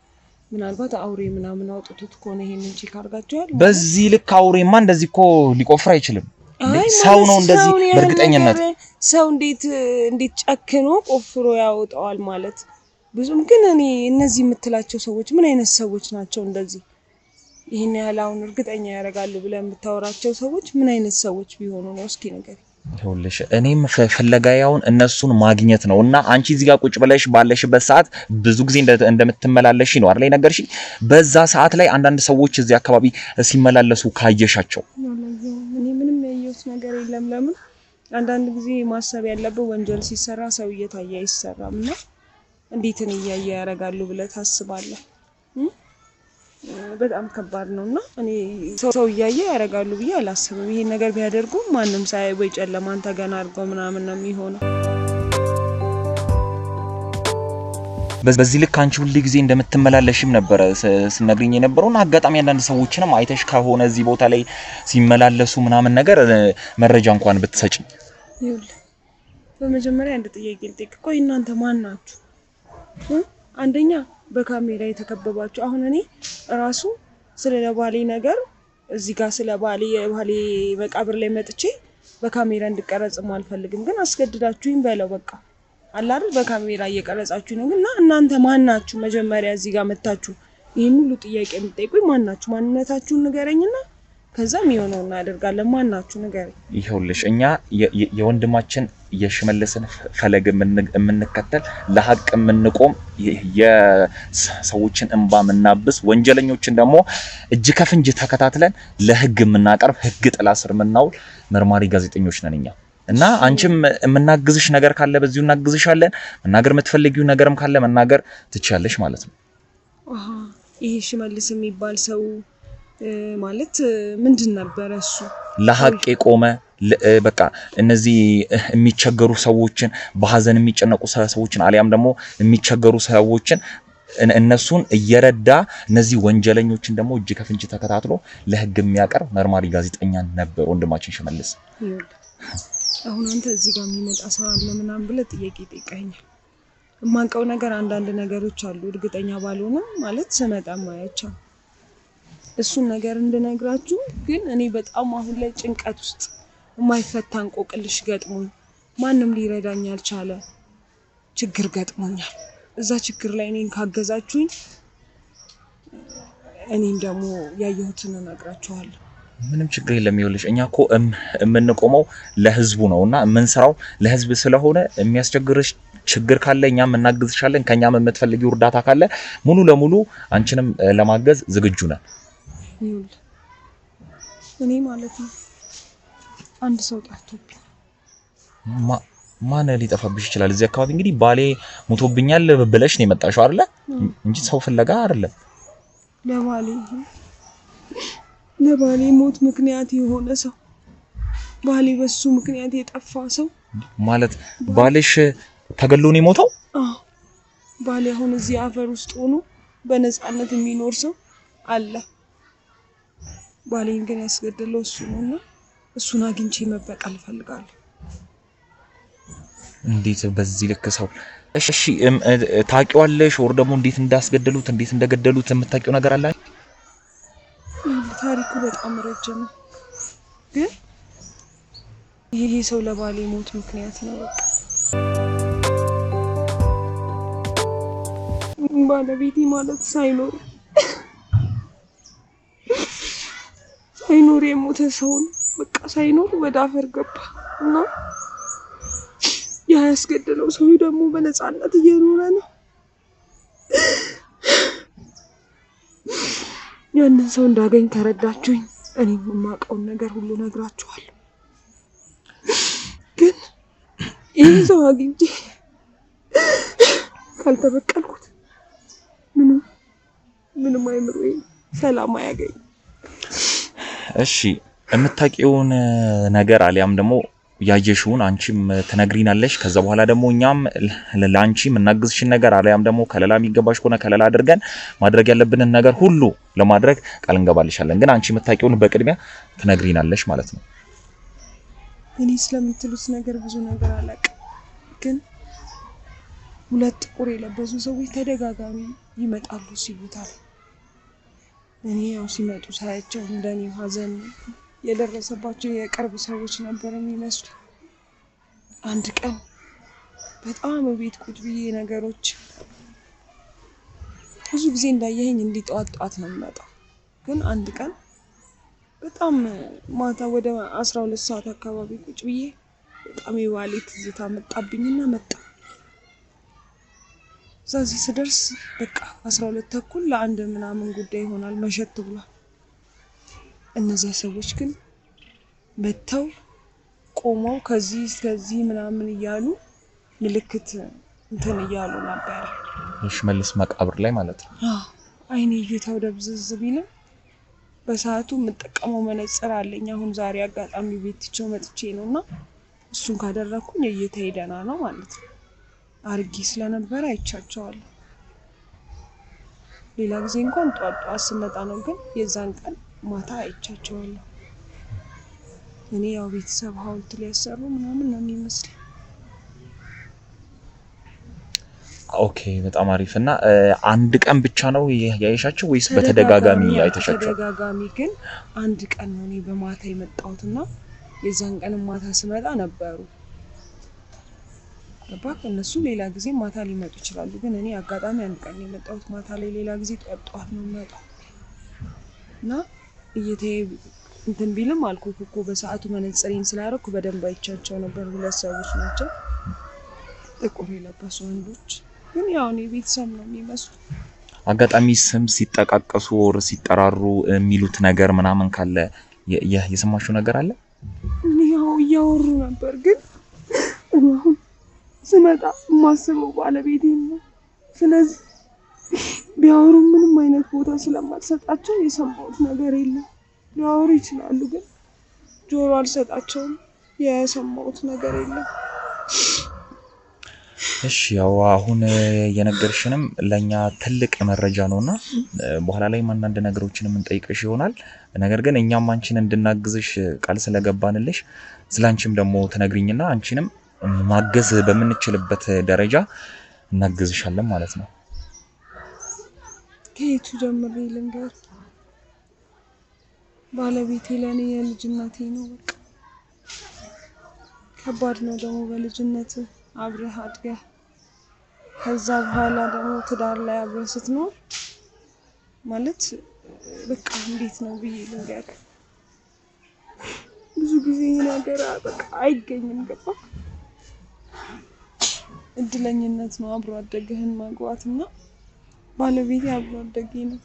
ምናልባት አውሬ ምናምን አውጥቶት ከሆነ ይሄንን ቼክ አድርጋችኋል በዚህ ልክ አውሬማ እንደዚህ እኮ ሊቆፍር አይችልም ሰው ነው እንደዚህ በእርግጠኝነት ሰው እንዴት ጨክኖ ቆፍሮ ያወጣዋል ማለት ብዙም ግን እኔ እነዚህ የምትላቸው ሰዎች ምን አይነት ሰዎች ናቸው እንደዚህ ይሄን ያላውን እርግጠኛ ያደርጋሉ ብለን የምታወራቸው ሰዎች ምን አይነት ሰዎች ቢሆኑ ነው እስኪ ነገር ይኸውልሽ እኔም ፍለጋያውን እነሱን ማግኘት ነውና አንቺ እዚህ ጋር ቁጭ ብለሽ ባለሽበት ሰዓት ብዙ ጊዜ እንደምትመላለሽ ነው አይደል ነገርሽ በዛ ሰዓት ላይ አንዳንድ ሰዎች እዚህ አካባቢ ሲመላለሱ ካየሻቸው እኔ ምንም ያየሁት ነገር የለም ለምን አንዳንድ ጊዜ ማሰብ ያለበት ወንጀል ሲሰራ ሰው እየታየ አይሰራምና እንዴት ነው እያየ ያረጋሉ ብለህ ታስባለህ በጣም ከባድ ነውና እኔ ሰው እያየ ያረጋሉ ብዬ አላስብም ይሄ ነገር ቢያደርጉ ማንንም ሳይይ ወይ ጨለማን ተገና አድርገው ምናምን ነው የሚሆነው በዚህ ልክ አንቺ ሁሉ ጊዜ እንደምትመላለሽም ነበር ስነግሪኝ የነበረውና አጋጣሚ አንዳንድ ሰዎችንም አይተሽ ከሆነ እዚህ ቦታ ላይ ሲመላለሱ ምናምን ነገር መረጃ እንኳን ብትሰጪኝ ይኸውልህ በመጀመሪያ አንድ ጥያቄ ልጠይቅ ቆይ እናንተ ማን ናችሁ አንደኛ በካሜራ የተከበባችሁ አሁን እኔ ራሱ ስለ ባሌ ነገር እዚህ ጋር ስለ ባሌ መቃብር ላይ መጥቼ በካሜራ እንድቀረጽም አልፈልግም ግን አስገድዳችሁኝ በለው በቃ አለ አይደል በካሜራ እየቀረጻችሁ ነው እና እናንተ ማን ናችሁ መጀመሪያ እዚህ ጋር መጣችሁ ይሄን ሁሉ ጥያቄ የምትጠይቁኝ ማን ናችሁ ማንነታችሁን ንገረኝና ከዛም ይሆነው እናደርጋለን ማን ናችሁ ንገረኝ ይኸውልሽ እኛ የወንድማችን የሽመልስን ፈለግ የምንከተል ለሐቅ የምንቆም የሰዎችን እንባ የምናብስ ወንጀለኞችን ደግሞ እጅ ከፍንጅ ተከታትለን ለህግ የምናቀርብ ህግ ጥላ ስር የምናውል መርማሪ ጋዜጠኞች ነን እኛ እና አንቺም የምናግዝሽ ነገር ካለ በዚሁ እናግዝሻለን። መናገር የምትፈልጊው ነገርም ካለ መናገር ትችያለሽ ማለት ነው። ይሄ ሽመልስ የሚባል ሰው ማለት ምንድን ነበር? እሱ ለሐቅ የቆመ በቃ እነዚህ የሚቸገሩ ሰዎችን በሐዘን የሚጨነቁ ሰዎችን አሊያም ደግሞ የሚቸገሩ ሰዎችን እነሱን እየረዳ እነዚህ ወንጀለኞችን ደግሞ እጅ ከፍንጅ ተከታትሎ ለህግ የሚያቀርብ መርማሪ ጋዜጠኛ ነበር ወንድማችን ሽመልስ። አሁን አንተ እዚህ ጋር የሚመጣ ሰው አለ ምናምን ብለህ ጥያቄ ጠይቀኛል። የማንቀው ነገር አንዳንድ ነገሮች አሉ እርግጠኛ ባልሆነም ማለት ስመጣ ማያቸው እሱን ነገር እንድነግራችሁ። ግን እኔ በጣም አሁን ላይ ጭንቀት ውስጥ የማይፈታ እንቆቅልሽ ገጥሞኝ ማንም ሊረዳኝ ያልቻለ ችግር ገጥሞኛል። እዛ ችግር ላይ እኔን ካገዛችሁኝ እኔም ደግሞ ያየሁትን እነግራችኋለሁ። ምንም ችግር የለም። ይኸውልሽ እኛ እኮ የምንቆመው ለህዝቡ ነውና የምንሰራው ለህዝብ ስለሆነ የሚያስቸግርሽ ችግር ካለ እኛም እናግዝሻለን። ከኛም የምትፈልጊው እርዳታ ካለ ሙሉ ለሙሉ አንቺንም ለማገዝ ዝግጁ ነን። እኔ ማለት ነው አንድ ሰው ጠፍቶብኝ። ማን ሊጠፋብሽ ይችላል? እዚህ አካባቢ እንግዲህ ባሌ ሞቶብኛል ብለሽ ነው የመጣሽው አይደለ? እንጂ ሰው ፍለጋ አይደለም። ለባሌ ሞት ምክንያት የሆነ ሰው፣ ባሌ በሱ ምክንያት የጠፋ ሰው ማለት ባልሽ ተገሎ ነው የሞተው? አዎ ባሌ አሁን እዚህ አፈር ውስጥ ሆኖ በነፃነት የሚኖር ሰው አለ። ባሌን ግን ያስገደለው እሱ ነውና እሱን አግኝቼ መበቀል እፈልጋለሁ። እንዴት በዚህ ልክ ሰው? እሺ ታውቂዋለሽ? ወር ደግሞ እንዴት እንዳስገደሉት እንዴት እንደገደሉት የምታውቂው ነገር አለ? ታሪኩ በጣም ረጅም ነው፣ ግን ይሄ ሰው ለባሌ ሞት ምክንያት ነው። ባለቤቴ ማለት ሳይኖር የሞተ ሰው ነው። በቃ ሳይኖር ወደ አፈር ገባ እና ያ ያስገደለው ሰው ደግሞ በነፃነት እየኖረ ነው። ያንን ሰው እንዳገኝ ተረዳችሁኝ። እኔም የማውቀውን ነገር ሁሉ ነግራችኋለሁ። ግን ይህ ሰው አግኝቼ ካልተበቀልኩት ምንም አይምሮዬ ሰላም አያገኝ። እሺ የምታውቂውን ነገር አሊያም ደግሞ ያየሽውን አንቺም ትነግሪናለሽ። ከዛ በኋላ ደግሞ እኛም ለአንቺ የምናግዝሽን ነገር አሊያም ደግሞ ከለላ የሚገባሽ ከሆነ ከለላ አድርገን ማድረግ ያለብንን ነገር ሁሉ ለማድረግ ቃል እንገባልሻለን። ግን አንቺ የምታውቂውን በቅድሚያ ትነግሪናለሽ ማለት ነው። እኔ ስለምትሉት ነገር ብዙ ነገር አላውቅም፣ ግን ሁለት ጥቁር የለበሱ ሰዎች ተደጋጋሚ ይመጣሉ ሲሉታል። እኔ ያው ሲመጡ ሳያቸው እንደኔ ሀዘን የደረሰባቸው የቅርብ ሰዎች ነበር የሚመስሉ። አንድ ቀን በጣም ቤት ቁጭ ብዬ ነገሮች ብዙ ጊዜ እንዳየኸኝ እንዲጧጧት ነው የሚመጣው። ግን አንድ ቀን በጣም ማታ ወደ 12 ሰዓት አካባቢ ቁጭ ብዬ በጣም የባሌ ትዝታ መጣብኝና መጣ። እዚህ ስደርስ በቃ 12 ተኩል ለአንድ ምናምን ጉዳይ ይሆናል መሸት ብሏል። እነዚያ ሰዎች ግን መተው ቆመው ከዚህ እስከዚህ ምናምን እያሉ ምልክት እንትን እያሉ ነበር። ሽመልስ መቃብር ላይ ማለት ነው። አይኔ እይታው ደብዝዝ ቢልም በሰዓቱ የምጠቀመው መነጽር አለኝ። አሁን ዛሬ አጋጣሚ ቤት ትቼው መጥቼ ነውና እሱን ካደረኩኝ እይታዬ ደህና ነው ማለት ነው። አርጌ ስለነበረ አይቻቸዋለሁ። ሌላ ጊዜ እንኳን ጧጧ ስመጣ ነው፣ ግን የዛን ቀን ማታ አይቻቸዋለሁ። እኔ ያው ቤተሰብ ሐውልት ሊያሰሩ ምናምን ነው የሚመስለው። ኦኬ በጣም አሪፍ። እና አንድ ቀን ብቻ ነው ያይሻቸው ወይስ በተደጋጋሚ አይተሻቸው? በተደጋጋሚ ግን አንድ ቀን ነው እኔ በማታ የመጣሁትና የዛን ቀን ማታ ስመጣ ነበሩ። ገባክ? እነሱ ሌላ ጊዜ ማታ ሊመጡ ይችላሉ፣ ግን እኔ አጋጣሚ አንድ ቀን የመጣሁት ማታ ላይ፣ ሌላ ጊዜ ጧጧት ነው የምመጣው። እና እየተይ እንትን ቢልም አልኩህ እኮ በሰዓቱ መነጽሬን ስላደረኩ በደንብ አይቻቸው ነበር። ሁለት ሰዎች ናቸው ጥቁር የለበሱ ወንዶች፣ ግን ያው እኔ ቤተሰብ ነው የሚመስሉ። አጋጣሚ ስም ሲጠቃቀሱ ወር ሲጠራሩ የሚሉት ነገር ምናምን ካለ የሰማሽው ነገር አለ? እኔ ያው እያወሩ ነበር ግን አሁን ስመጣ ማስበው ባለቤቴን ነው። ስለዚህ ቢያወሩ ምንም አይነት ቦታ ስለማልሰጣቸው የሰማሁት ነገር የለም። ሊያወሩ ይችላሉ ግን ጆሮ አልሰጣቸውም። የሰማሁት ነገር የለም። እሺ ያው አሁን የነገርሽንም ለኛ ትልቅ መረጃ ነውና በኋላ ላይ አንዳንድ ነገሮችንም እንጠይቅሽ ይሆናል። ነገር ግን እኛም አንቺን እንድናግዝሽ ቃል ስለገባንልሽ ስላንቺም ደግሞ ትነግሪኝና አንቺንም ማገዝ በምንችልበት ደረጃ እናግዝሻለን ማለት ነው። ከየቱ ጀምሬ ልንገር? ባለቤቴ ለኔ የልጅነቴ ነው። በቃ ከባድ ነው ደግሞ በልጅነት አብረህ አድገህ ከዛ በኋላ ደግሞ ትዳር ላይ አብረህ ስትኖር ማለት በቃ እንዴት ነው ብዬ ልንገር? ብዙ ጊዜ ነገር በቃ አይገኝም። ገባ? እድለኝነት ነው አብሮ አደገህን ማግባትና ባለቤቴ አብሮ አደጌ ነው።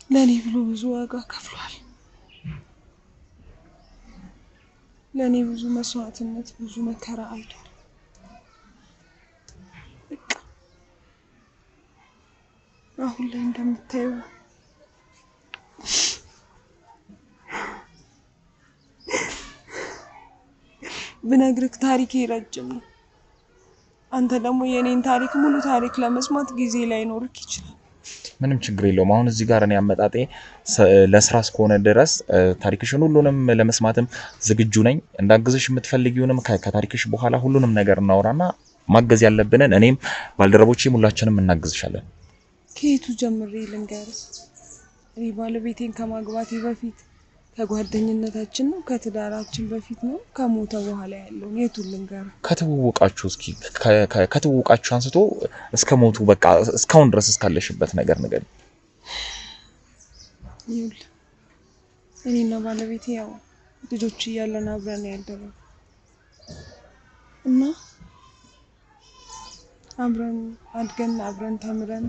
ለኔ ብሎ ብዙ ዋጋ ከፍሏል። ለኔ ብዙ መስዋዕትነት ብዙ መከራ አይቷል። በቃ አሁን ላይ እንደምታየው ብነግርህ ታሪኬ ረጅም ነው። አንተ ደግሞ የኔን ታሪክ ሙሉ ታሪክ ለመስማት ጊዜ ላይኖርክ ይችላል። ምንም ችግር የለውም። አሁን እዚህ ጋር እኔ አመጣጤ ለስራ እስከሆነ ድረስ ታሪክሽን ሁሉንም ለመስማትም ዝግጁ ነኝ። እንዳግዝሽ የምትፈልጊውንም ከታሪክሽ በኋላ ሁሉንም ነገር እናወራና ማገዝ ያለብንን እኔም ባልደረቦቼም ሁላችንም እናግዝሻለን። ከየቱ ጀምሬ ልንገርህ? እኔ ባለቤቴን ከማግባቴ በፊት ከጓደኝነታችን ነው ከትዳራችን በፊት ነው ከሞተ በኋላ ያለውን የቱን ልንገርህ? ከተዋወቃችሁ እስኪ ከተዋወቃችሁ አንስቶ እስከ ሞቱ በቃ እስካሁን ድረስ እስካለሽበት ነገር ነገር ይኸውልህ እኔና ባለቤቴ ያው ልጆች እያለን አብረን ያደረው እና አብረን አድገን አብረን ተምረን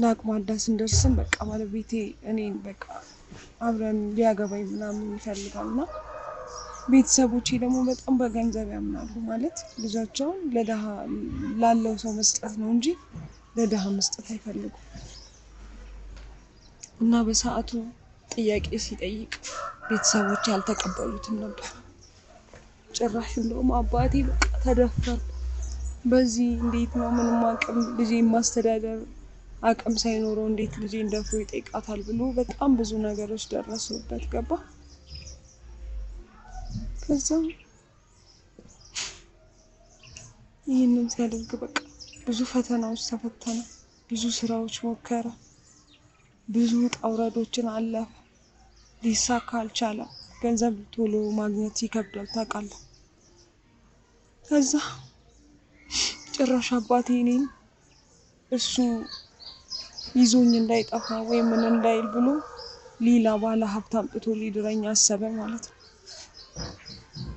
ለአቅመ አዳም ስንደርስም በቃ ባለቤቴ እኔን በቃ አብረን ሊያገባኝ ምናምን ይፈልጋልና ቤተሰቦቼ ደግሞ በጣም በገንዘብ ያምናሉ። ማለት ልጃቸውን ለደሃ ላለው ሰው መስጠት ነው እንጂ ለደሃ መስጠት አይፈልጉም። እና በሰዓቱ ጥያቄ ሲጠይቅ ቤተሰቦቼ ያልተቀበሉትም ነበር። ጭራሽ እንደውም አባቴ በቃ ተደፈር በዚህ እንዴት ነው ምንም አቅም ልጄ ማስተዳደር አቅም ሳይኖረው እንዴት ልጄ እንደፍሮ ይጠይቃታል ብሎ በጣም ብዙ ነገሮች ደረሱበት። ገባ? ከዛ ይህንን ሲያደርግ በቃ ብዙ ፈተናዎች ተፈተነ፣ ብዙ ስራዎች ሞከረ፣ ብዙ ውጣ ውረዶችን አለፈ። ሊሳካ አልቻለም። ገንዘብ ቶሎ ማግኘት ይከብዳል ታውቃለህ። ከዛ ጭራሽ አባቴ እኔን እሱ ይዞኝ እንዳይጠፋ ወይ ምን እንዳይል ብሎ ሌላ ባለ ሀብት አምጥቶ ሊድረኝ አሰበ ማለት ነው።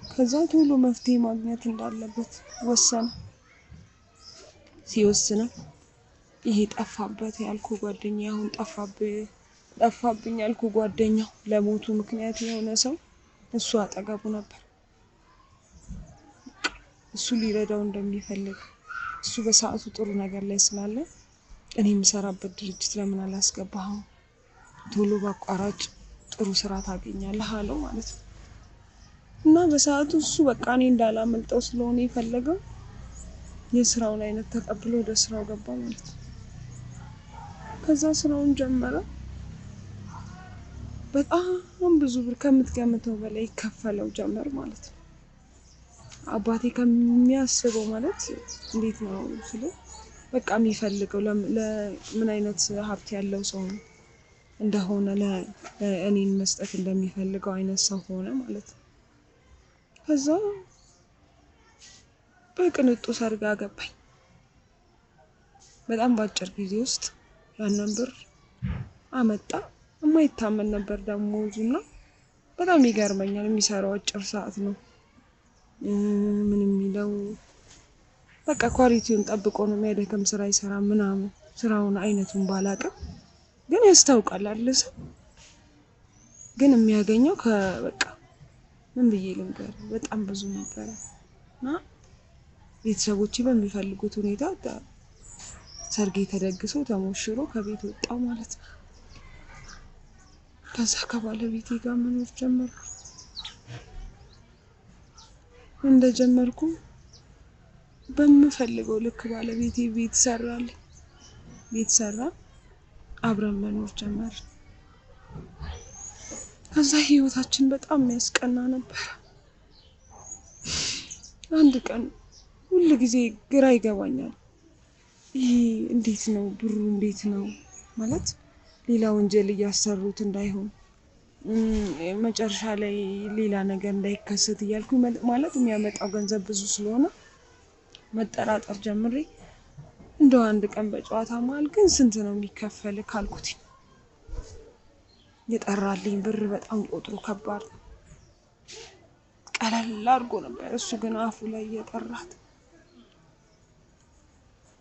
ከዛ ቶሎ መፍትሄ ማግኘት እንዳለበት ወሰነ። ሲወስንም ይሄ ጠፋበት ያልኩ ጓደኛ አሁን ጠፋብኝ ያልኩ ጓደኛው ለሞቱ ምክንያት የሆነ ሰው እሱ አጠገቡ ነበር። እሱ ሊረዳው እንደሚፈልግ እሱ በሰዓቱ ጥሩ ነገር ላይ ስላለ እኔ የምሰራበት ድርጅት ለምን አላስገባህም? ቶሎ በአቋራጭ ጥሩ ስራ ታገኛለህ አለው ማለት ነው። እና በሰዓቱ እሱ በቃ እኔ እንዳላመልጠው ስለሆነ የፈለገው የስራውን አይነት ተቀብሎ ወደ ስራው ገባ ማለት ነው። ከዛ ስራውን ጀመረ። በጣም ብዙ ብር ከምትገምተው በላይ ይከፈለው ጀመር ማለት ነው። አባቴ ከሚያስበው ማለት እንዴት ነው ስለ በቃ የሚፈልገው ለምን አይነት ሀብት ያለው ሰው እንደሆነ ለእኔን መስጠት እንደሚፈልገው አይነት ሰው ሆነ ማለት ነው። ከዛ በቅንጡ ሰርግ አገባኝ። በጣም በአጭር ጊዜ ውስጥ ያንን ብር አመጣ። የማይታመን ነበር ደሞዙና በጣም ይገርመኛል። የሚሰራው አጭር ሰዓት ነው። ምን የሚለው በቃ ኳሊቲውን ጠብቆ ነው የሚያደክም ስራ ይሰራ ምናምን። ስራውን አይነቱን ባላውቅም ግን ያስታውቃል አይደል? ግን የሚያገኘው በቃ ምን ብዬ ልንገር በጣም ብዙ ነበር እና ቤተሰቦቼ በሚፈልጉት ሁኔታ ሰርጌ ተደግሶ ተሞሽሮ ከቤት ወጣው ማለት ነው። ከዛ ከባለቤቴ ጋር መኖር ጀመርኩ። እንደጀመርኩ በምፈልገው ልክ ባለቤቴ ቤት ሰራ አብረን መኖር ጀመርን። ከዛ ህይወታችን በጣም የሚያስቀና ነበር። አንድ ቀን ሁሉ ጊዜ ግራ ይገባኛል። ይሄ እንዴት ነው ብሩ እንዴት ነው ማለት ሌላ ወንጀል እያሰሩት እንዳይሆን መጨረሻ ላይ ሌላ ነገር እንዳይከሰት እያልኩ ማለት የሚያመጣው ገንዘብ ብዙ ስለሆነ መጠራጠር ጀምሬ እንደው አንድ ቀን በጨዋታ መሀል ግን ስንት ነው የሚከፈል ካልኩት የጠራልኝ ብር በጣም ቁጥሩ ከባድ ነው። ቀለል አድርጎ ነበር እሱ ግን አፉ ላይ እየጠራት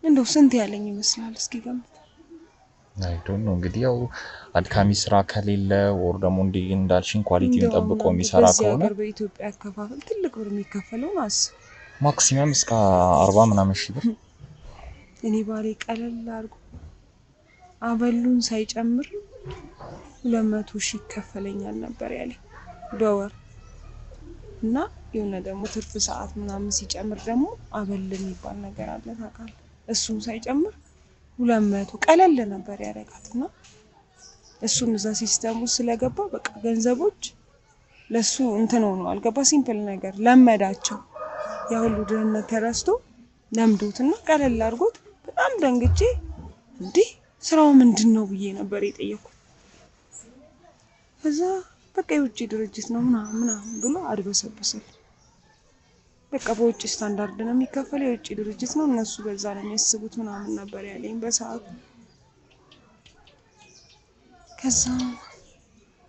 እንደው ስንት ያለኝ ይመስላል እስኪ ገምት። አይ ዶንት ኖ እንግዲህ ያው አድካሚ ስራ ከሌለ ወር ደግሞ እንዳልሽኝ ኳሊቲውን ጠብቆ የሚሰራ ከሆነ በኢትዮጵያ አከፋፈል ትልቅ ብር የሚከፈለው ማክሲመም እስከ 40 ምናምን ሺህ ብር። እኔ ባሌ ቀለል አድርጎ አበሉን ሳይጨምር 200 ሺህ ይከፈለኛል ነበር ያለኝ በወር እና የሆነ ደግሞ ትርፍ ሰዓት ምናምን ሲጨምር ደግሞ አበል የሚባል ነገር አለ ታውቃለህ። እሱን ሳይጨምር 200 ቀለል ነበር ያደረጋትና እሱም እዛ ሲስተሙ ስለገባ በቃ ገንዘቦች ለሱ እንትን ሆኖ አልገባ ሲምፕል ነገር ለመዳቸው ያ ሁሉ ድህነት ተረስቶ ለምዶትና ቀለል አድርጎት በጣም ደንግጬ እንዴ ስራው ምንድነው ብዬ ነበር የጠየኩት። ከዛ በቃ የውጭ ድርጅት ነው ምናምን ብሎ አድበሰበሰል። በቃ በውጭ ስታንዳርድ ነው የሚከፈለው የውጭ ድርጅት ነው እነሱ በዛ ነው የሚያስቡት ምናምን ነበር ያለኝ በሰዓቱ። ከዛ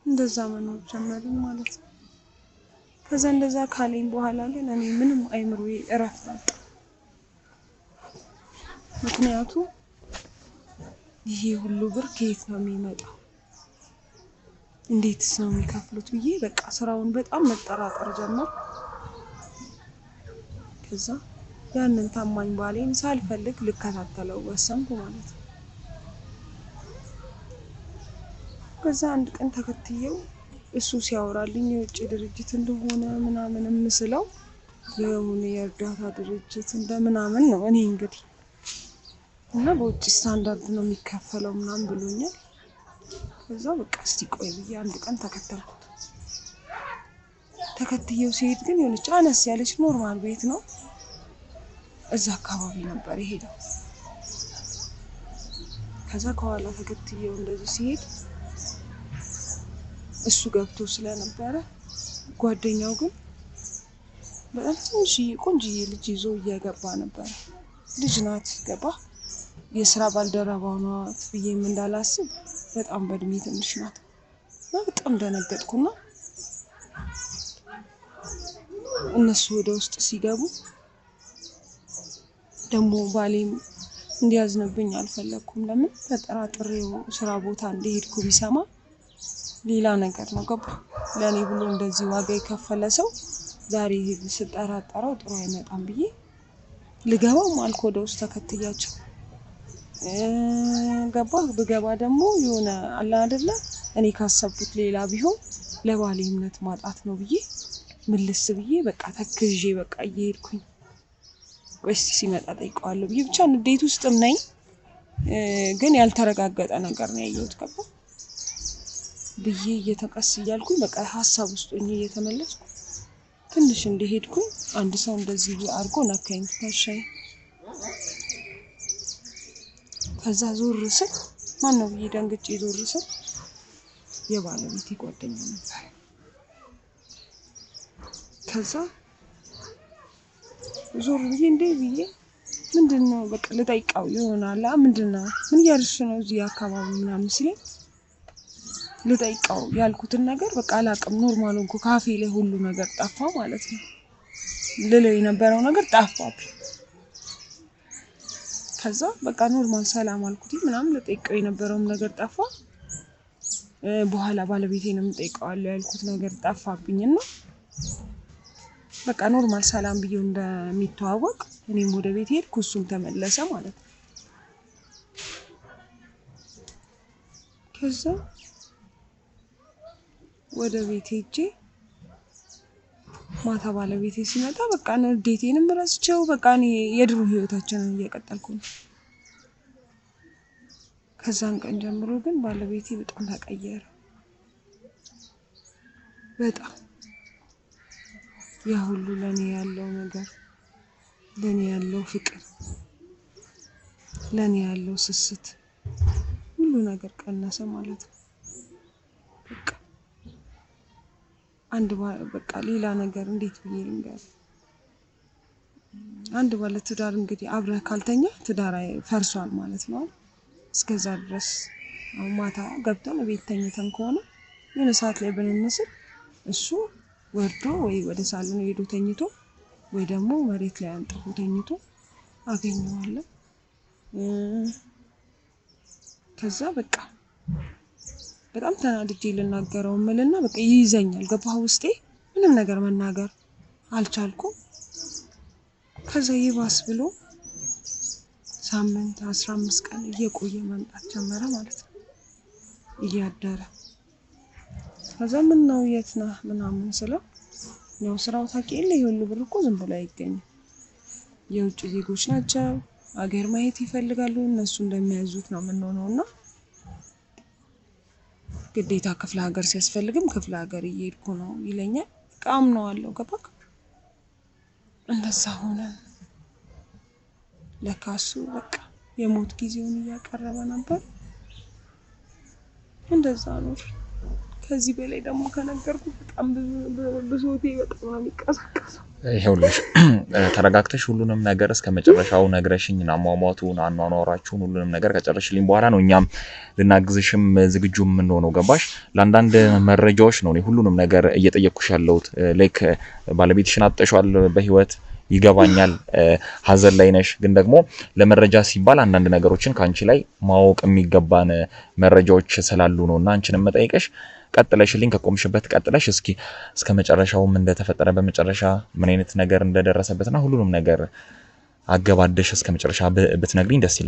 እንደዛ መኖር ጀመርን ማለት ነው። ከዛ እንደዛ ካለኝ በኋላ ግን እኔ ምንም አይምሮዬ እረፍት አጣ። ምክንያቱም ይሄ ሁሉ ብር ከየት ነው የሚመጣው እንዴትስ ነው የሚከፍሉት ብዬ በቃ ስራውን በጣም መጠራጠር ጀመርኩ። ከዛ ያንን ታማኝ ባሌን ሳልፈልግ ልከታተለው ወሰንኩ ማለት ነው። ከዛ አንድ ቀን ተከትየው እሱ ሲያወራልኝ የውጭ ድርጅት እንደሆነ ምናምን ምስለው የሆነ የእርዳታ ድርጅት እንደምናምን ነው እኔ እንግዲህ እና በውጭ ስታንዳርድ ነው የሚከፈለው ምናምን ብሎኛል። ከዛ በቃ እስቲ ቆይ ብዬ አንድ ቀን ተከተልኩት። ተከትየው ሲሄድ ግን የሆነች አነስ ያለች ኖርማል ቤት ነው እዛ አካባቢ ነበር የሄደው። ከዛ ከኋላ ተከትየው እንደዚህ ሲሄድ እሱ ገብቶ ስለነበረ ጓደኛው ግን በጣም ትንሽዬ ቆንጆዬ ልጅ ይዞ እየገባ ነበር። ልጅ ናት ገባ የስራ ባልደረባው ናት ብዬም እንዳላስብ በጣም በእድሜ ትንሽ ናት። በጣም ደነገጥኩና እነሱ ወደ ውስጥ ሲገቡ ደግሞ ባሌም እንዲያዝንብኝ አልፈለኩም። ለምን ተጠራጥሬው ስራ ቦታ እንደሄድኩ ቢሰማ ሌላ ነገር ነው ገባ። ለኔ ብሎ እንደዚህ ዋጋ የከፈለ ሰው ዛሬ ስጠራጠረው ጥሩ አይመጣም ብዬ ልገባም አልኩ ወደ ውስጥ ተከትያቸው ገባ። ብገባ ደግሞ የሆነ አለ አይደለ እኔ ካሰብኩት ሌላ ቢሆን ለባሌ እምነት ማጣት ነው ብዬ ምልስ ብዬ በቃ ተክዤ በቃ እየሄድኩኝ ወይስ ሲመጣ ጠይቀዋለሁ ብዬ ብቻ ንዴት ውስጥም ነኝ። ግን ያልተረጋገጠ ነገር ነው ያየሁት ገባ ብዬ እየተቀስ እያልኩኝ በቃ ሀሳብ ውስጥ ሆኜ እየተመለስኩ ትንሽ እንደሄድኩኝ አንድ ሰው እንደዚህ አድርጎ ነካኝ ትከሻዬ። ከዛ ዞር ስል ማነው ብዬ ደንግጬ ዞር ስል የባለቤቴ ጓደኛ ነበር። ከዛ ዞር ብዬ እንዴ ብዬ ምንድነው በቃ ልጠይቀው ይሆናል ምንድነው ምን እያልሽ ነው እዚህ አካባቢ ምናምን ሲለኝ ልጠይቀው ያልኩትን ነገር በቃ አላቅም። ኖርማል እንኳን ካፌ ላይ ሁሉ ነገር ጠፋ ማለት ነው። ልለው የነበረው ነገር ጠፋብኝ። ከዛ በቃ ኖርማል ሰላም አልኩት ምናምን ልጠይቀው የነበረው ነገር ጠፋ። በኋላ ባለቤቴንም ጠይቀዋለሁ ያልኩት ነገር ጠፋብኝና በቃ ኖርማል ሰላም ብዬው እንደሚተዋወቅ እኔም ወደ ቤት ሄድኩ፣ እሱም ተመለሰ ማለት ነው። ከዛ ወደ ቤት ሄጄ ማታ ባለቤቴ ሲመጣ በቃ ንዴቴንም ረስቼው በቃ እኔ የድሮ ህይወታችንን እየቀጠልኩ ነው። ከዛን ቀን ጀምሮ ግን ባለቤቴ በጣም ተቀየረ። በጣም ያ ሁሉ ለኔ ያለው ነገር፣ ለኔ ያለው ፍቅር፣ ለኔ ያለው ስስት ሁሉ ነገር ቀነሰ ማለት ነው። በቃ በቃ ሌላ ነገር እንዴት ብዬ ልንገር? አንድ ባለ ትዳር እንግዲህ አብረህ ካልተኛ ትዳር ፈርሷል ማለት ነው። እስከዛ ድረስ ማታ ገብተን ቤት ተኝተን ከሆነ የሆነ ሰዓት ላይ ብንነስል እሱ ወርዶ ወይ ወደ ሳሎን ሄዶ ተኝቶ ወይ ደግሞ መሬት ላይ አንጥፎ ተኝቶ አገኘዋለሁ። ከዛ በቃ በጣም ተናድጄ ልናገረው ምልና በቃ ይይዘኛል። ገባህ ውስጤ ምንም ነገር መናገር አልቻልኩም። ከዛ ይባስ ብሎ ሳምንት 15 ቀን እየቆየ መምጣት ጀመረ ማለት ነው እያደረ። ከዛ ምን ነው የት ነህ ምናምን ስለው ነው ስራው ታውቂያለሽ፣ ይሁን ብር እኮ ዝም ብሎ አይገኝም። የውጭ ዜጎች ናቸው፣ አገር ማየት ይፈልጋሉ፣ እነሱ እንደሚያዙት ነው የምንሆነውና ግዴታ ክፍለ ሀገር ሲያስፈልግም ክፍለ ሀገር እየሄድኩ ነው ይለኛል። ቃም ነው አለው። ገባክ? እንደዛ ሆነ። ለካሱ በቃ የሞት ጊዜውን እያቀረበ ነበር። እንደዛ ነው። ከዚህ በላይ ደግሞ ከነገርኩ በጣም ብሶቴ በጣም የሚቀሰቀሰው። ይኸውልሽ ተረጋግተሽ ሁሉንም ነገር እስከመጨረሻው ነግረሽኝ አሟሟቱን አኗኗራችሁን ሁሉንም ነገር ከጨረሽልኝ በኋላ ነው እኛም ልናግዝሽም ዝግጁ የምንሆነው። ገባሽ? ለአንዳንድ መረጃዎች ነው ሁሉንም ነገር እየጠየቅኩሽ ያለሁት። ላይክ ባለቤትሽን አጥተሻል በህይወት ይገባኛል፣ ሀዘን ላይ ነሽ። ግን ደግሞ ለመረጃ ሲባል አንዳንድ ነገሮችን ካንቺ ላይ ማወቅ የሚገባን መረጃዎች ስላሉ ነውና አንቺንም መጠየቅሽ። ቀጥለሽልኝ ከቆምሽበት ቀጥለሽ እስኪ እስከመጨረሻውም እንደተፈጠረ በመጨረሻ ምን አይነት ነገር እንደደረሰበትና ሁሉንም ነገር አገባደሽ እስከመጨረሻ ብትነግሪኝ ደስ ይላል።